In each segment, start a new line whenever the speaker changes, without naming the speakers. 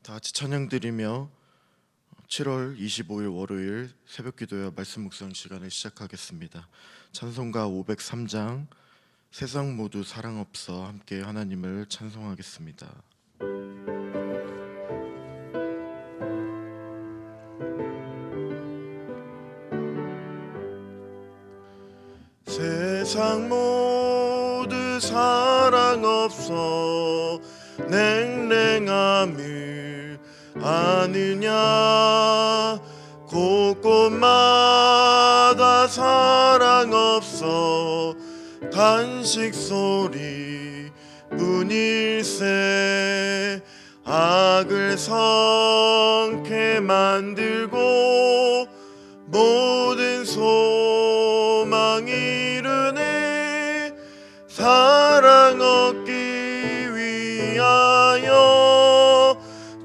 다 같이 찬양 드리며 7월 25일 월요일 새벽기도와 말씀 묵상 시간을 시작하겠습니다. 찬송가 503장 세상 모두 사랑 없어 함께 하나님을 찬송하겠습니다. 세상 모두 사랑 없어 냉랭함을 아느냐 곳곳마다 사랑 없어 간식 소리 뿐일세 악을 성케 만들고 모든 소망 이르네 사랑 얻기 위하여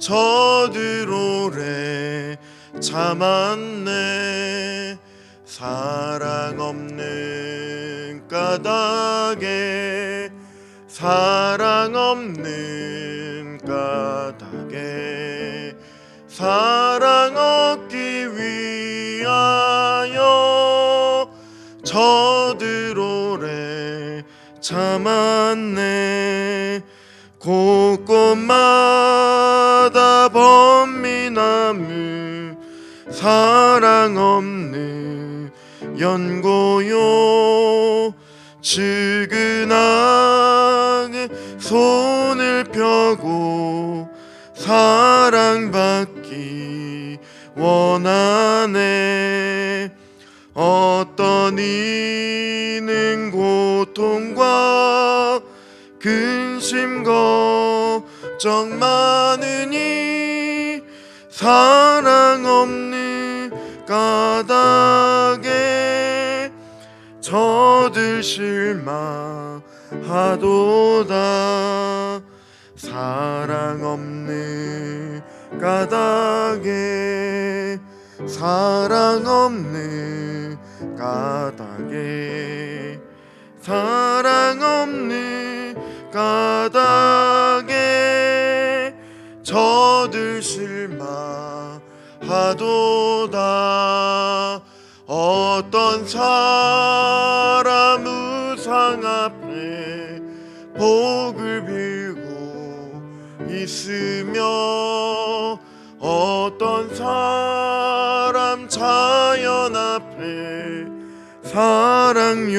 저들 오래 참았네 사랑 없는 까닭에 사랑 없는 까닭에 사랑 얻기 위하여 저들 오래 참았네 곳곳마다 번민함을 사랑 없는 연고요 측은하게 손을 펴고 사랑받기 원하네 어떤 이는 고통과 근심 걱정 많으니 사랑 없는 까닭에 저들 실망하도다 사랑 없는 까닭에 사랑 없는 까닭에 사랑 없는 까닭에 저들 실망하도다 어떤 사람 우상 앞에 복을 빌고 있으며 어떤 사람 자연 앞에 사랑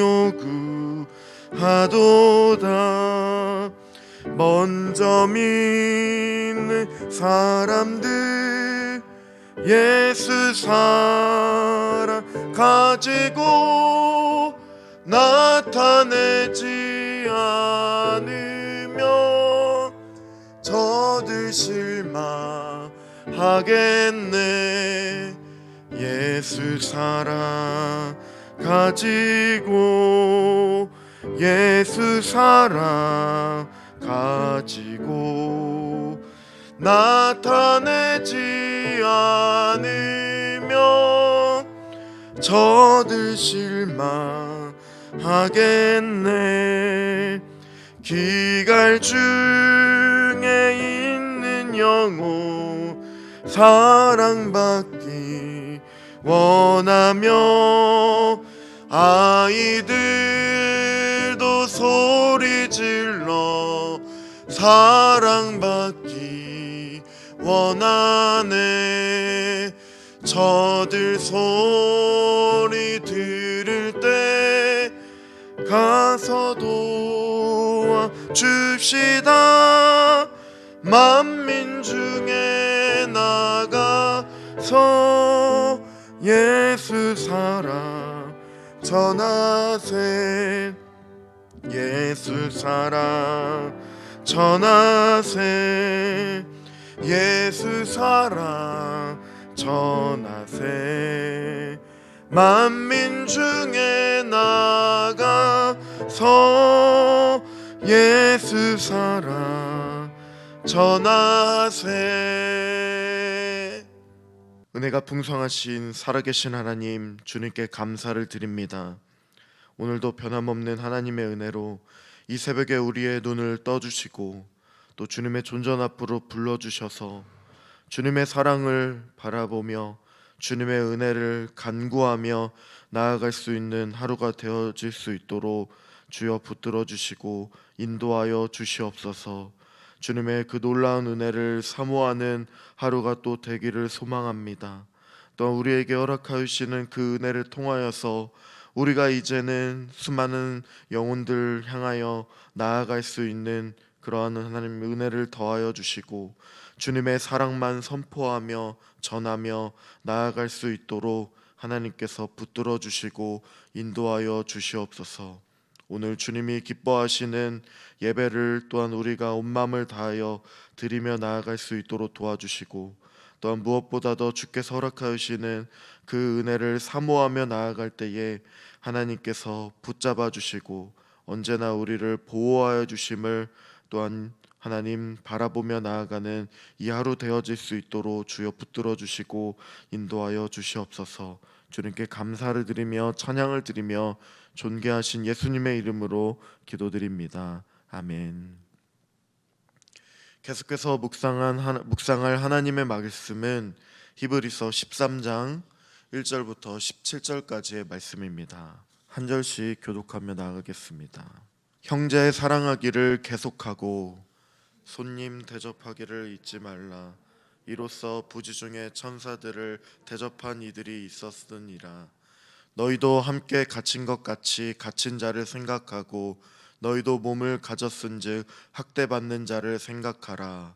요구하도다 먼저 믿는 사람들 예수 사랑 가지고 나타내지 않으면 저들 실망하겠네 예수 사랑 가지고 예수 사랑 가지고 나타내지 않으면 저들 실망하겠네 기갈 중에 있는 영혼 사랑받기 원하며 아이들도 소리 질러 사랑받기 원하네 저들 소리 들을 때 가서 도와줍시다 만민 중에 나가서 예수 사랑 전하세 예수 사랑 전하세 예수 사랑 전하세 만민 중에 나가서 예수 사랑 전하세 은혜가 풍성하신 살아계신 하나님 주님께 감사를 드립니다. 오늘도 변함없는 하나님의 은혜로 이 새벽에 우리의 눈을 떠주시고 또 주님의 존전 앞으로 불러주셔서 주님의 사랑을 바라보며 주님의 은혜를 간구하며 나아갈 수 있는 하루가 되어질 수 있도록 주여 붙들어 주시고 인도하여 주시옵소서. 주님의 그 놀라운 은혜를 사모하는 하루가 또 되기를 소망합니다. 또 우리에게 허락하여 주시는 그 은혜를 통하여서 우리가 이제는 수많은 영혼들 향하여 나아갈 수 있는 그러한 하나님의 은혜를 더하여 주시고 주님의 사랑만 선포하며 전하며 나아갈 수 있도록 하나님께서 붙들어 주시고 인도하여 주시옵소서. 오늘 주님이 기뻐하시는 예배를 또한 우리가 온 마음을 다하여 드리며 나아갈 수 있도록 도와주시고, 또한 무엇보다도 주께서 허락하여 주시는 그 은혜를 사모하며 나아갈 때에 하나님께서 붙잡아 주시고 언제나 우리를 보호하여 주심을 또한 하나님 바라보며 나아가는 이 하루 되어질 수 있도록 주여 붙들어 주시고 인도하여 주시옵소서. 주님께 감사를 드리며 찬양을 드리며 존귀하신 예수님의 이름으로 기도드립니다. 아멘. 계속해서 묵상할 하나님의 말씀은 히브리서 13장 1절부터 17절까지의 말씀입니다. 한 절씩 교독하며 나아가겠습니다. 형제 사랑하기를 계속하고 손님 대접하기를 잊지 말라. 이로써 부지 중에 천사들을 대접한 이들이 있었으니라. 너희도 함께 갇힌 것 같이 갇힌 자를 생각하고 너희도 몸을 가졌은즉 학대받는 자를 생각하라.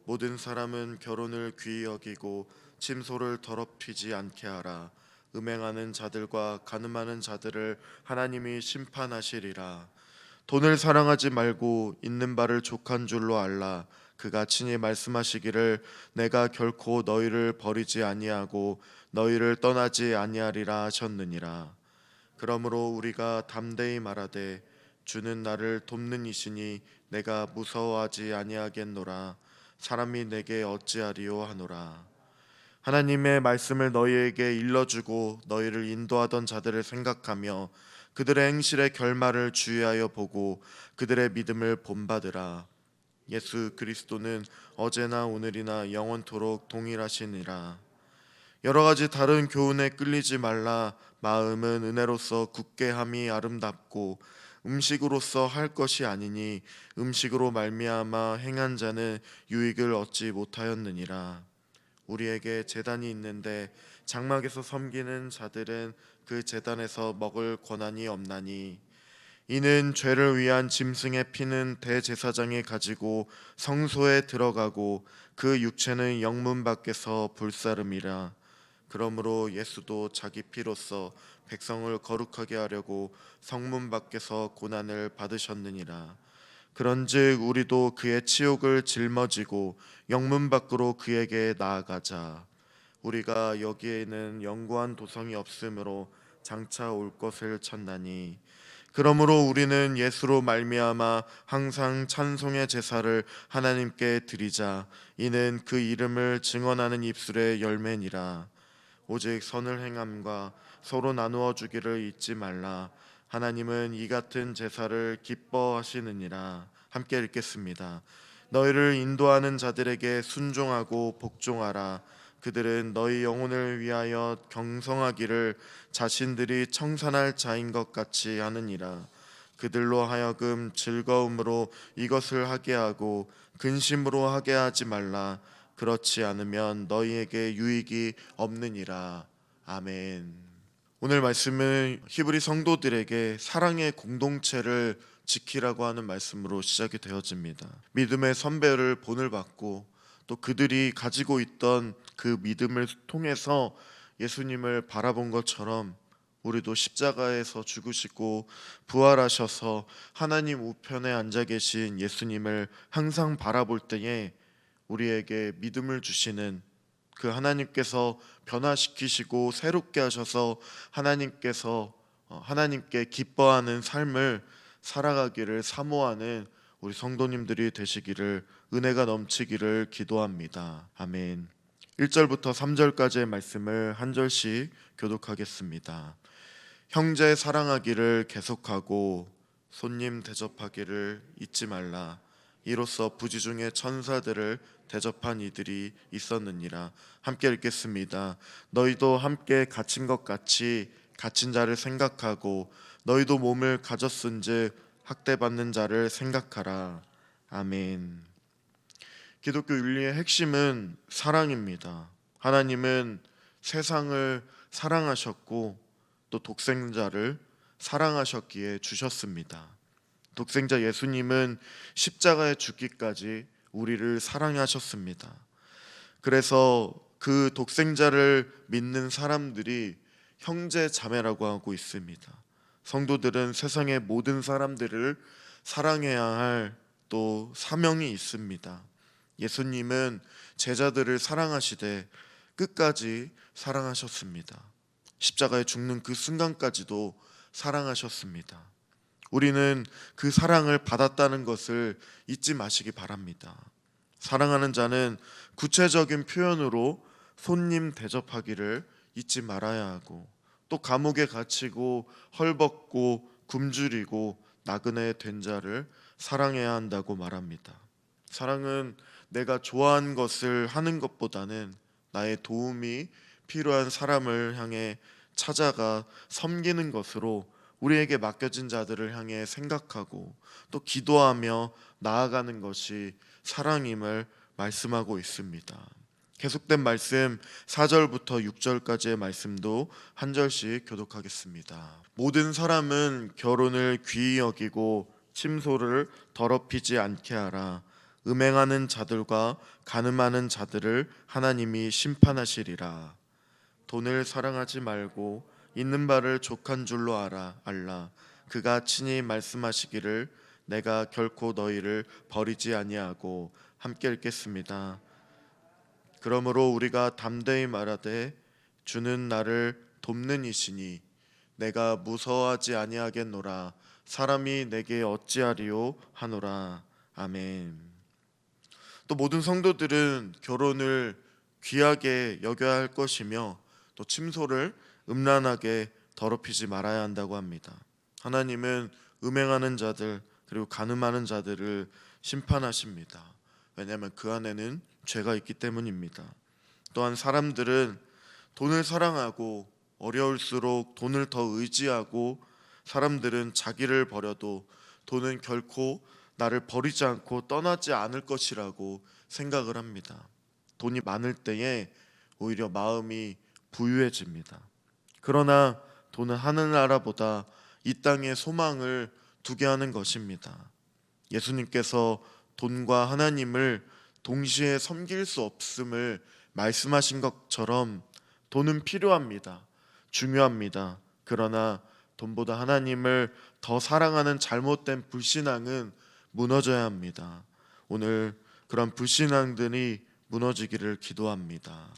모든 사람은 결혼을 귀히 여기고 침소를 더럽히지 않게 하라. 음행하는 자들과 간음하는 자들을 하나님이 심판하시리라. 돈을 사랑하지 말고 있는 바를 족한 줄로 알라. 그가 친히 말씀하시기를 내가 결코 너희를 버리지 아니하고 너희를 떠나지 아니하리라 하셨느니라. 그러므로 우리가 담대히 말하되 주는 나를 돕는 이시니 내가 무서워하지 아니하겠노라. 사람이 내게 어찌하리요 하노라. 하나님의 말씀을 너희에게 일러주고 너희를 인도하던 자들을 생각하며 그들의 행실의 결말을 주의하여 보고 그들의 믿음을 본받으라. 예수 그리스도는 어제나 오늘이나 영원토록 동일하시니라. 여러 가지 다른 교훈에 끌리지 말라. 마음은 은혜로서 굳게 함이 아름답고 음식으로서 할 것이 아니니 음식으로 말미암아 행한 자는 유익을 얻지 못하였느니라. 우리에게 제단이 있는데 장막에서 섬기는 자들은 그 제단에서 먹을 권한이 없나니 이는 죄를 위한 짐승의 피는 대제사장이 가지고 성소에 들어가고 그 육체는 영문 밖에서 불사름이라. 그러므로 예수도 자기 피로써 백성을 거룩하게 하려고 성문 밖에서 고난을 받으셨느니라. 그런즉 우리도 그의 치욕을 짊어지고 영문 밖으로 그에게 나아가자. 우리가 여기에는 영구한 도성이 없으므로 장차 올 것을 찾나니 그러므로 우리는 예수로 말미암아 항상 찬송의 제사를 하나님께 드리자. 이는 그 이름을 증언하는 입술의 열매니라. 오직 선을 행함과 서로 나누어 주기를 잊지 말라. 하나님은 이 같은 제사를 기뻐하시느니라. 함께 읽겠습니다. 너희를 인도하는 자들에게 순종하고 복종하라. 그들은 너희 영혼을 위하여 경성하기를 자신들이 청산할 자인 것 같이 하느니라. 그들로 하여금 즐거움으로 이것을 하게 하고 근심으로 하게 하지 말라. 그렇지 않으면 너희에게 유익이 없느니라. 아멘. 오늘 말씀은 히브리 성도들에게 사랑의 공동체를 지키라고 하는 말씀으로 시작이 되어집니다. 믿음의 선배를 본을 받고 또 그들이 가지고 있던 그 믿음을 통해서 예수님을 바라본 것처럼 우리도 십자가에서 죽으시고 부활하셔서 하나님 우편에 앉아 계신 예수님을 항상 바라볼 때에 우리에게 믿음을 주시는 그 하나님께서 변화시키시고 새롭게 하셔서 하나님께 기뻐하는 삶을 살아가기를 사모하는 우리 성도님들이 되시기를 은혜가 넘치기를 기도합니다. 아멘. 1절부터 3절까지의 말씀을 한 절씩 교독하겠습니다. 형제 사랑하기를 계속하고 손님 대접하기를 잊지 말라. 이로써 부지 중에 천사들을 대접한 이들이 있었느니라. 함께 읽겠습니다. 너희도 함께 갇힌 것 같이 갇힌 자를 생각하고 너희도 몸을 가졌은즉 학대받는 자를 생각하라. 아멘. 기독교 윤리의 핵심은 사랑입니다. 하나님은 세상을 사랑하셨고 또 독생자를 사랑하셨기에 주셨습니다. 독생자 예수님은 십자가에 죽기까지 우리를 사랑하셨습니다. 그래서 그 독생자를 믿는 사람들이 형제 자매라고 하고 있습니다. 성도들은 세상의 모든 사람들을 사랑해야 할 또 사명이 있습니다. 예수님은 제자들을 사랑하시되 끝까지 사랑하셨습니다. 십자가에 죽는 그 순간까지도 사랑하셨습니다. 우리는 그 사랑을 받았다는 것을 잊지 마시기 바랍니다. 사랑하는 자는 구체적인 표현으로 손님 대접하기를 잊지 말아야 하고 또 감옥에 갇히고 헐벗고 굶주리고 나그네 된 자를 사랑해야 한다고 말합니다. 사랑은 내가 좋아하는 것을 하는 것보다는 나의 도움이 필요한 사람을 향해 찾아가 섬기는 것으로 우리에게 맡겨진 자들을 향해 생각하고 또 기도하며 나아가는 것이 사랑임을 말씀하고 있습니다. 계속된 말씀 4절부터 6절까지의 말씀도 한 절씩 교독하겠습니다. 모든 사람은 결혼을 귀히 여기고 침소를 더럽히지 않게 하라. 음행하는 자들과 간음하는 자들을 하나님이 심판하시리라. 돈을 사랑하지 말고 있는 바를 족한 줄로 알라. 그가 친히 말씀하시기를 내가 결코 너희를 버리지 아니하고. 함께 읽겠습니다. 그러므로 우리가 담대히 말하되 주는 나를 돕는 이시니 내가 무서워하지 아니하겠노라. 사람이 내게 어찌하리요 하노라. 아멘. 또 모든 성도들은 결혼을 귀하게 여겨야 할 것이며 또 침소를 음란하게 더럽히지 말아야 한다고 합니다. 하나님은 음행하는 자들 그리고 간음하는 자들을 심판하십니다. 왜냐하면 그 안에는 죄가 있기 때문입니다. 또한 사람들은 돈을 사랑하고 어려울수록 돈을 더 의지하고 사람들은 자기를 버려도 돈은 결코 나를 버리지 않고 떠나지 않을 것이라고 생각을 합니다. 돈이 많을 때에 오히려 마음이 부유해집니다. 그러나 돈은 하늘나라보다 이 땅의 소망을 두게 하는 것입니다. 예수님께서 돈과 하나님을 동시에 섬길 수 없음을 말씀하신 것처럼 돈은 필요합니다. 중요합니다. 그러나 돈보다 하나님을 더 사랑하는 잘못된 불신앙은 무너져야 합니다. 오늘 그런 불신앙들이 무너지기를 기도합니다.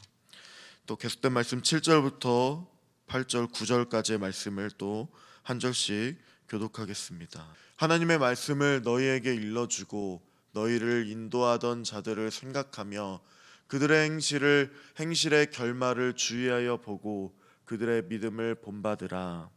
또 계속된 말씀 7절부터 8절, 9절까지의 말씀을 또 한 절씩 교독하겠습니다. 하나님의 말씀을 너희에게 일러주고 너희를 인도하던 자들을 생각하며 그들의 행실의 결말을 주의하여 보고 그들의 믿음을 본받으라.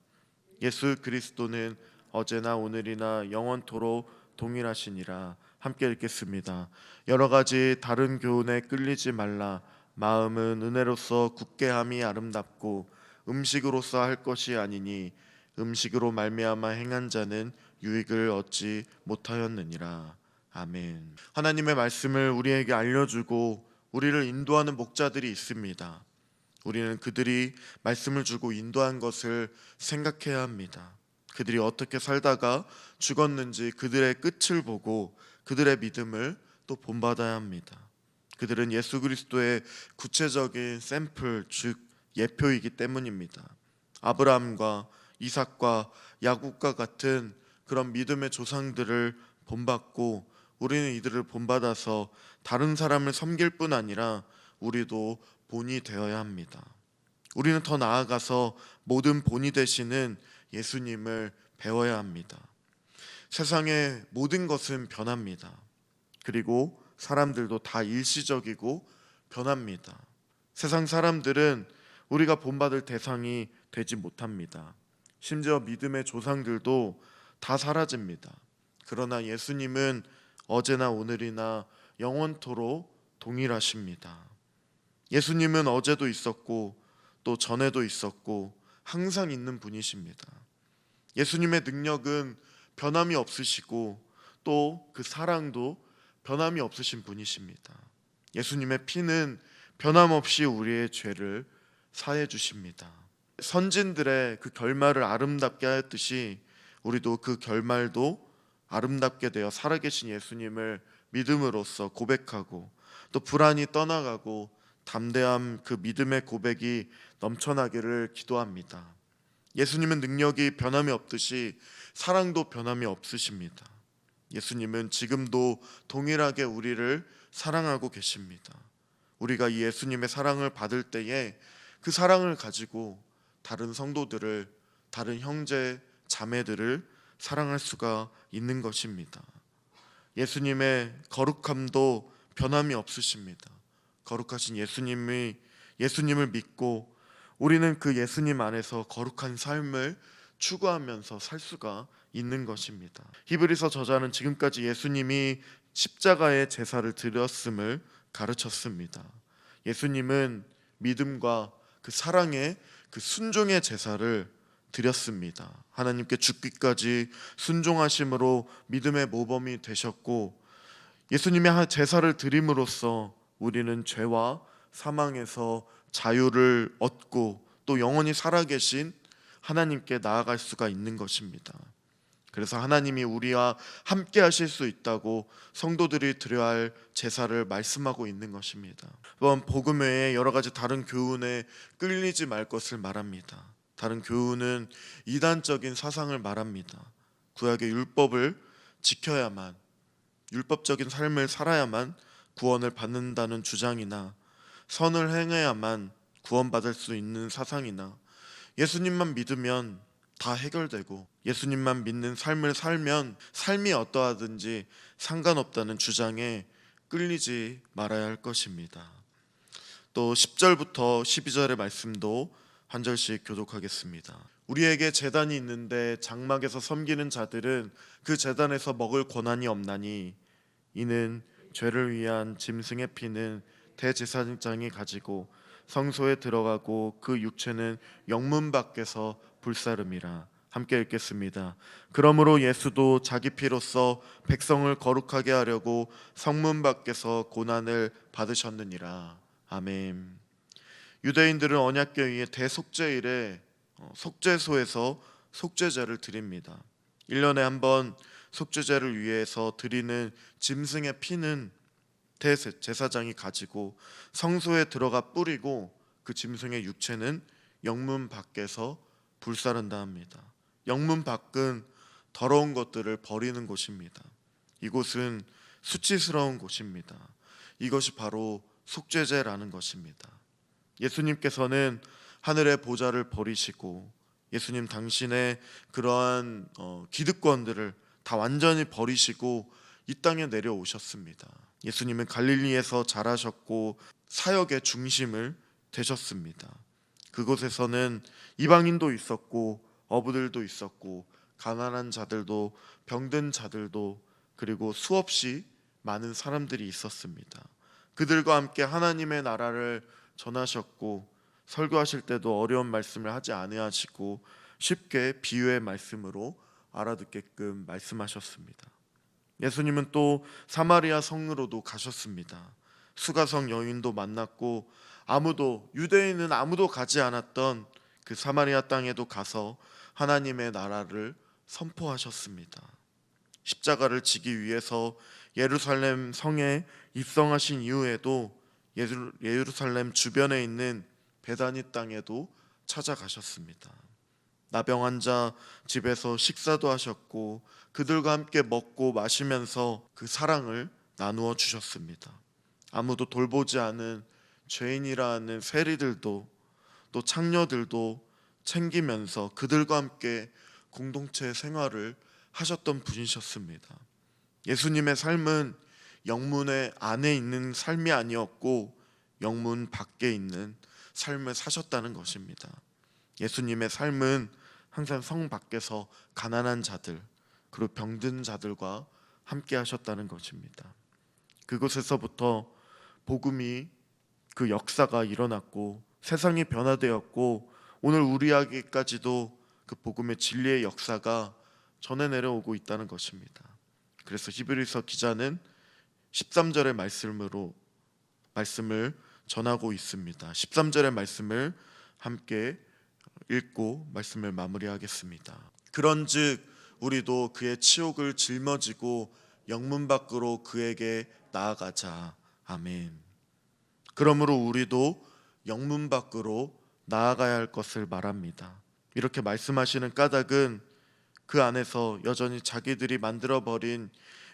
예수 그리스도는 어제나 오늘이나 영원토록 동일하시니라. 함께 읽겠습니다. 여러 가지 다른 교훈에 끌리지 말라. 마음은 은혜로서 굳게함이 아름답고 음식으로서 할 것이 아니니 음식으로 말미암아 행한 자는 유익을 얻지 못하였느니라. 아멘. 하나님의 말씀을 우리에게 알려주고 우리를 인도하는 목자들이 있습니다. 우리는 그들이 말씀을 주고 인도한 것을 생각해야 합니다. 그들이 어떻게 살다가 죽었는지 그들의 끝을 보고 그들의 믿음을 또 본받아야 합니다. 그들은 예수 그리스도의 구체적인 샘플, 즉 예표이기 때문입니다. 아브라함과 이삭과 야곱과 같은 그런 믿음의 조상들을 본받고 우리는 이들을 본받아서 다른 사람을 섬길 뿐 아니라 우리도 본이 되어야 합니다. 우리는 더 나아가서 모든 본이 되시는 예수님을 배워야 합니다. 세상의 모든 것은 변합니다. 그리고 사람들도 다 일시적이고 변합니다. 세상 사람들은 우리가 본받을 대상이 되지 못합니다. 심지어 믿음의 조상들도 다 사라집니다. 그러나 예수님은 어제나 오늘이나 영원토록 동일하십니다. 예수님은 어제도 있었고 또 전에도 있었고 항상 있는 분이십니다. 예수님의 능력은 변함이 없으시고 또 그 사랑도 변함이 없으신 분이십니다. 예수님의 피는 변함없이 우리의 죄를 사해 주십니다. 선진들의 그 결말을 아름답게 하였듯이 우리도 그 결말도 아름답게 되어 살아계신 예수님을 믿음으로써 고백하고 또 불안이 떠나가고 담대함, 그 믿음의 고백이 넘쳐나기를 기도합니다. 예수님은 능력이 변함이 없듯이 사랑도 변함이 없으십니다. 예수님은 지금도 동일하게 우리를 사랑하고 계십니다. 우리가 이 예수님의 사랑을 받을 때에 그 사랑을 가지고 다른 성도들을, 다른 형제 자매들을 사랑할 수가 있는 것입니다. 예수님의 거룩함도 변함이 없으십니다. 거룩하신 예수님을 믿고 우리는 그 예수님 안에서 거룩한 삶을 추구하면서 살 수가 있는 것입니다. 히브리서 저자는 지금까지 예수님이 십자가의 제사를 드렸음을 가르쳤습니다. 예수님은 믿음과 그 사랑의 그 순종의 제사를 드렸습니다. 하나님께 죽기까지 순종하심으로 믿음의 모범이 되셨고, 예수님의 제사를 드림으로써 우리는 죄와 사망에서 자유를 얻고 또 영원히 살아계신 하나님께 나아갈 수가 있는 것입니다. 그래서 하나님이 우리와 함께 하실 수 있다고 성도들이 드려야 할 제사를 말씀하고 있는 것입니다. 또한 복음 외에 여러 가지 다른 교훈에 끌리지 말 것을 말합니다. 다른 교훈은 이단적인 사상을 말합니다. 구약의 율법을 지켜야만, 율법적인 삶을 살아야만 구원을 받는다는 주장이나 선을 행해야만 구원받을 수 있는 사상이나 예수님만 믿으면 다 해결되고 예수님만 믿는 삶을 살면 삶이 어떠하든지 상관없다는 주장에 끌리지 말아야 할 것입니다. 또 10절부터 12절의 말씀도 한 절씩 교독하겠습니다. 우리에게 제단이 있는데 장막에서 섬기는 자들은 그 제단에서 먹을 권한이 없나니 이는 죄를 위한 짐승의 피는 대제사장이 가지고 성소에 들어가고 그 육체는 영문 밖에서 불사름이라. 함께 읽겠습니다. 그러므로 예수도 자기 피로써 백성을 거룩하게 하려고 성문 밖에서 고난을 받으셨느니라. 아멘. 유대인들은 언약궤의 대속죄일에 속죄소에서 속죄제를 드립니다. 1년에 한 번 속죄제를 위해서 드리는 짐승의 피는 대제사장이 가지고 성소에 들어가 뿌리고 그 짐승의 육체는 영문 밖에서 불사른다 합니다. 영문 밖은 더러운 것들을 버리는 곳입니다. 이곳은 수치스러운 곳입니다. 이것이 바로 속죄제라는 것입니다. 예수님께서는 하늘의 보좌를 버리시고 예수님 당신의 그러한 기득권들을 다 완전히 버리시고 이 땅에 내려오셨습니다. 예수님은 갈릴리에서 자라셨고 사역의 중심을 되셨습니다. 그곳에서는 이방인도 있었고 어부들도 있었고 가난한 자들도 병든 자들도 그리고 수없이 많은 사람들이 있었습니다. 그들과 함께 하나님의 나라를 전하셨고 설교하실 때도 어려운 말씀을 하지 아니하시고 쉽게 비유의 말씀으로 알아듣게끔 말씀하셨습니다. 예수님은 또 사마리아 성으로도 가셨습니다. 수가성 여인도 만났고 유대인은 아무도 가지 않았던 그 사마리아 땅에도 가서 하나님의 나라를 선포하셨습니다. 십자가를 지기 위해서 예루살렘 성에 입성하신 이후에도 예루살렘 주변에 있는 베다니 땅에도 찾아가셨습니다. 나병 환자 집에서 식사도 하셨고 그들과 함께 먹고 마시면서 그 사랑을 나누어 주셨습니다. 아무도 돌보지 않은 죄인이라 하는 세리들도 또 창녀들도 챙기면서 그들과 함께 공동체 생활을 하셨던 분이셨습니다. 예수님의 삶은 영문의 안에 있는 삶이 아니었고 영문 밖에 있는 삶을 사셨다는 것입니다. 예수님의 삶은 항상 성 밖에서 가난한 자들 그리고 병든 자들과 함께 하셨다는 것입니다. 그곳에서부터 복음이 그 역사가 일어났고 세상이 변화되었고 오늘 우리에게까지도 그 복음의 진리의 역사가 전해 내려오고 있다는 것입니다. 그래서 히브리서 기자는 13절의 말씀을 전하고 있습니다. 13절의 말씀을 함께 읽고 말씀을 마무리하겠습니다. 그런즉 우리도 그의 치욕을 짊어지고 영문 밖으로 그에게 나아가자. 아멘. 그러므로 우리도 영문 밖으로 나아가야 할 것을 말합니다. 이렇게 말씀하시는 까닭은 그 안에서 여전히 자기들이 만들어버린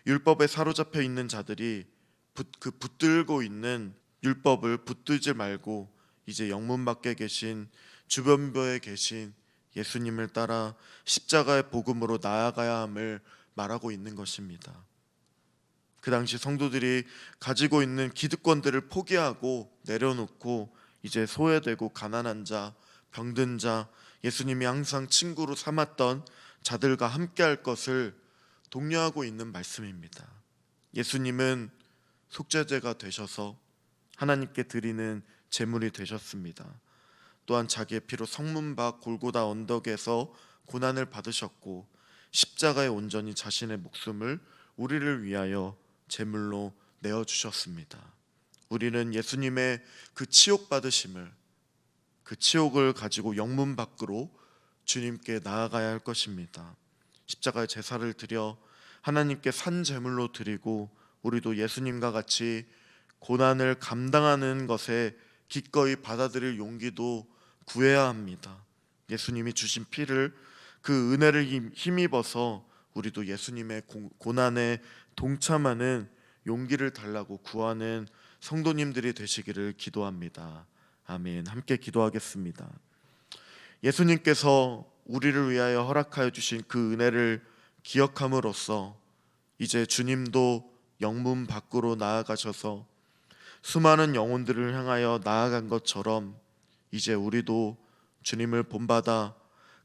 율법에 사로잡혀 있는 자들이 붙들고 있는 율법을 붙들지 말고 이제 영문 밖에 계신 주변부에 계신 예수님을 따라 십자가의 복음으로 나아가야 함을 말하고 있는 것입니다. 그 당시 성도들이 가지고 있는 기득권들을 포기하고 내려놓고 이제 소외되고 가난한 자, 병든 자, 예수님이 항상 친구로 삼았던 자들과 함께할 것을 독려하고 있는 말씀입니다. 예수님은 속죄제가 되셔서 하나님께 드리는 제물이 되셨습니다. 또한 자기의 피로 성문 밖 골고다 언덕에서 고난을 받으셨고 십자가에 온전히 자신의 목숨을 우리를 위하여 제물로 내어주셨습니다. 우리는 예수님의 그 치욕받으심을, 그 치욕을 가지고 영문 밖으로 주님께 나아가야 할 것입니다. 십자가의 제사를 드려 하나님께 산 제물로 드리고 우리도 예수님과 같이 고난을 감당하는 것에 기꺼이 받아들일 용기도 구해야 합니다. 예수님이 주신 피를, 그 은혜를 힘입어서 우리도 예수님의 고난에 동참하는 용기를 달라고 구하는 성도님들이 되시기를 기도합니다. 아멘. 함께 기도하겠습니다. 예수님께서 우리를 위하여 허락하여 주신 그 은혜를 기억함으로써 이제 주님도 영문 밖으로 나아가셔서 수많은 영혼들을 향하여 나아간 것처럼 이제 우리도 주님을 본받아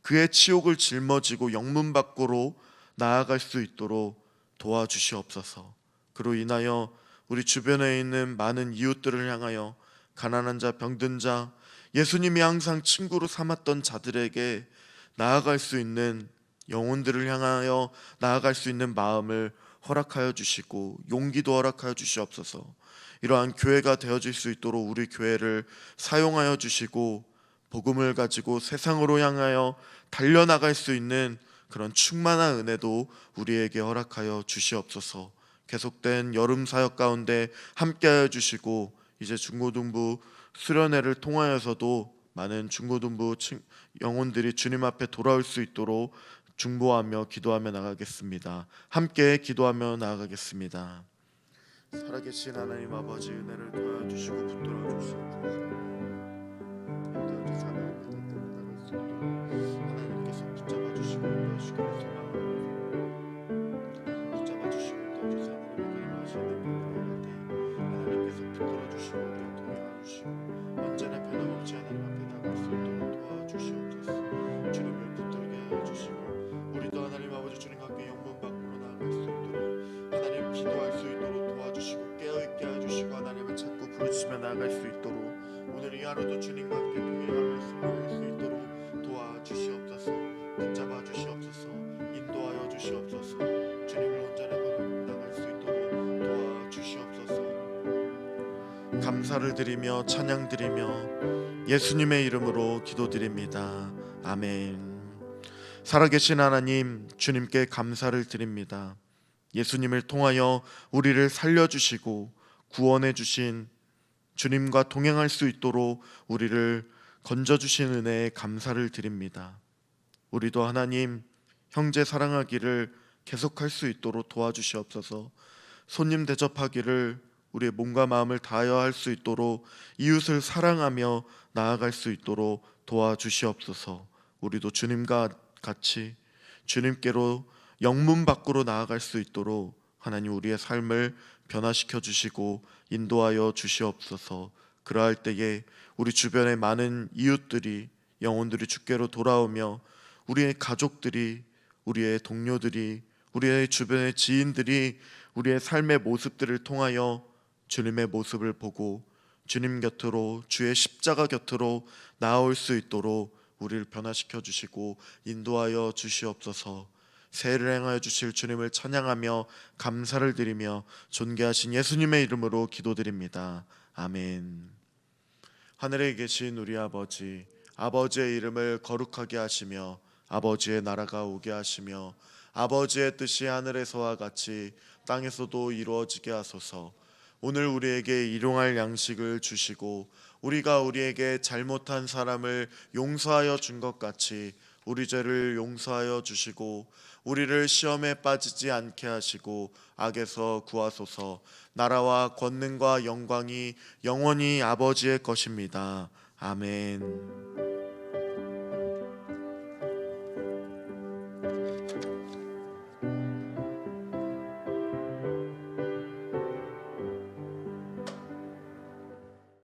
그의 치욕을 짊어지고 영문 밖으로 나아갈 수 있도록 도와주시옵소서. 그로 인하여 우리 주변에 있는 많은 이웃들을 향하여 가난한 자, 병든 자, 예수님이 항상 친구로 삼았던 자들에게 나아갈 수 있는 영혼들을 향하여 나아갈 수 있는 마음을 허락하여 주시고 용기도 허락하여 주시옵소서. 이러한 교회가 되어질 수 있도록 우리 교회를 사용하여 주시고 복음을 가지고 세상으로 향하여 달려나갈 수 있는 그런 충만한 은혜도 우리에게 허락하여 주시옵소서. 계속된 여름 사역 가운데 함께하여 주시고 이제 중고등부 수련회를 통하여서도 많은 중고등부 영혼들이 주님 앞에 돌아올 수 있도록 중보하며 기도하며 나가겠습니다. 함께 기도하며 나아가겠습니다. 살아계신 하나님 아버지, 은혜를 도와주시고 붙들어 주시옵소서. 하나님께서 붙잡아 주시고 인도하시고 붙잡아 주시고 인도하셔서 하나님께서 붙들어 주시고 우리와 동행하여 주시고 언제나 변함없이 하나님 앞에 나갈 수 있도록 도와주시옵소서. 주님을 붙들게 하여 주시고 우리도 하나님 아버지 주님과 함께 영문 밖으로 나아갈 수 있도록 하나님 기도할 수 있도록 도와주시고 깨어있게 해주시고 하나님을 찾고 부르짖으며 나아갈 수 있도록 오늘 이 하루도 주님과 함께 동행하며 승리할 수 있도록 도와주시옵소서. 붙잡아 주시옵소서. 인도하여 주시옵소서. 주님을 온전히 바라보고 나갈 수 있도록 도와주시옵소서. 감사를 드리며 찬양 드리며 예수님의 이름으로 기도드립니다. 아멘. 살아계신 하나님, 주님께 감사를 드립니다. 예수님을 통하여 우리를 살려주시고 구원해 주신 주님과 동행할 수 있도록 우리를 건져주신 은혜에 감사를 드립니다. 우리도 하나님 형제 사랑하기를 계속할 수 있도록 도와주시옵소서. 손님 대접하기를 우리의 몸과 마음을 다하여 할 수 있도록 이웃을 사랑하며 나아갈 수 있도록 도와주시옵소서. 우리도 주님과 같이 주님께로 영문 밖으로 나아갈 수 있도록 하나님 우리의 삶을 변화시켜 주시고 인도하여 주시옵소서. 그러할 때에 우리 주변의 많은 이웃들이, 영혼들이 주께로 돌아오며 우리의 가족들이, 우리의 동료들이, 우리의 주변의 지인들이 우리의 삶의 모습들을 통하여 주님의 모습을 보고 주님 곁으로, 주의 십자가 곁으로 나아올 수 있도록 우리를 변화시켜 주시고 인도하여 주시옵소서. 새해를 행하여 주실 주님을 찬양하며 감사를 드리며 존귀하신 예수님의 이름으로 기도드립니다. 아멘. 하늘에 계신 우리 아버지, 아버지의 이름을 거룩하게 하시며 아버지의 나라가 오게 하시며 아버지의 뜻이 하늘에서와 같이 땅에서도 이루어지게 하소서. 오늘 우리에게 일용할 양식을 주시고 우리가 우리에게 잘못한 사람을 용서하여 준 것 같이 우리 죄를 용서하여 주시고 우리를 시험에 빠지지 않게 하시고 악에서 구하소서. 나라와 권능과 영광이 영원히 아버지의 것입니다. 아멘.